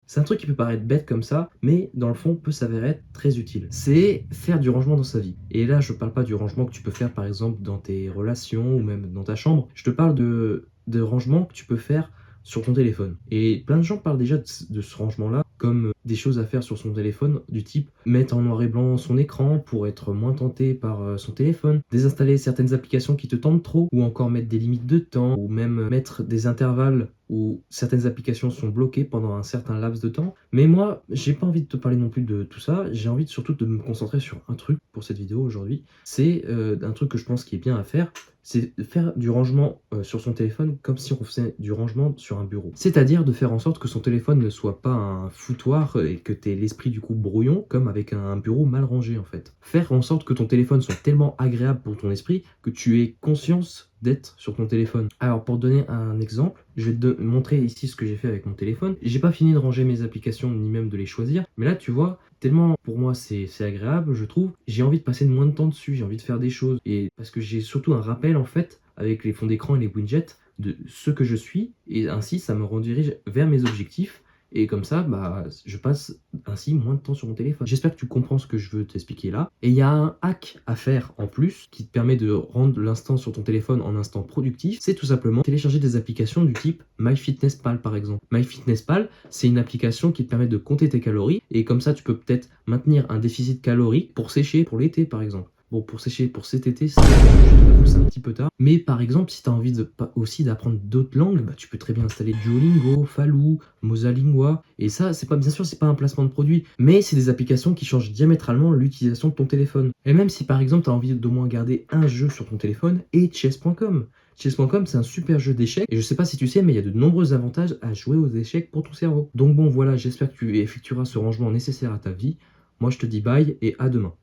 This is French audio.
C'est un truc qui peut paraître bête comme ça, mais dans le fond peut s'avérer être très utile. C'est faire du rangement dans sa vie. Et là, je parle pas du rangement que tu peux faire par exemple dans tes relations ou même dans ta chambre. Je te parle de rangement que tu peux faire sur ton téléphone. Et plein de gens parlent déjà de ce rangement-là comme des choses à faire sur son téléphone, du type mettre en noir et blanc son écran pour être moins tenté par son téléphone, désinstaller certaines applications qui te tentent trop, ou encore mettre des limites de temps, ou même mettre des intervalles où certaines applications sont bloquées pendant un certain laps de temps. Mais moi, j'ai pas envie de te parler non plus de tout ça, j'ai envie surtout de me concentrer sur un truc pour cette vidéo aujourd'hui. C'est un truc que je pense qui est bien à faire, c'est de faire du rangement sur son téléphone comme si on faisait du rangement sur un bureau. C'est-à-dire de faire en sorte que son téléphone ne soit pas un foutoir et que tu aies l'esprit du coup brouillon, comme avec un bureau mal rangé en fait. Faire en sorte que ton téléphone soit tellement agréable pour ton esprit que tu aies conscience d'être sur ton téléphone. Alors pour donner un exemple, je vais te montrer ici ce que j'ai fait avec mon téléphone. J'ai pas fini de ranger mes applications ni même de les choisir, mais là tu vois, tellement pour moi c'est agréable, je trouve, j'ai envie de passer de moins de temps dessus, j'ai envie de faire des choses, et parce que j'ai surtout un rappel en fait avec les fonds d'écran et les widgets de ce que je suis, et ainsi ça me redirige vers mes objectifs. Et comme ça, bah, je passe ainsi moins de temps sur mon téléphone. J'espère que tu comprends ce que je veux t'expliquer là. Et il y a un hack à faire en plus qui te permet de rendre l'instant sur ton téléphone en instant productif. C'est tout simplement télécharger des applications du type MyFitnessPal par exemple. MyFitnessPal, c'est une application qui te permet de compter tes calories. Et comme ça, tu peux peut-être maintenir un déficit calorique pour sécher pour l'été par exemple. Bon, pour sécher pour cet été, c'est un petit peu tard. Mais par exemple, si tu as envie aussi d'apprendre d'autres langues, bah, tu peux très bien installer Duolingo, Falou, Mosalingua. Et ça, c'est pas, bien sûr, c'est pas un placement de produit, mais c'est des applications qui changent diamétralement l'utilisation de ton téléphone. Et même si par exemple, tu as envie d'au moins garder un jeu sur ton téléphone, et chess.com. Chess.com, c'est un super jeu d'échecs. Et je sais pas si tu sais, mais il y a de nombreux avantages à jouer aux échecs pour ton cerveau. Donc bon, voilà, j'espère que tu effectueras ce rangement nécessaire à ta vie. Moi, je te dis bye et à demain.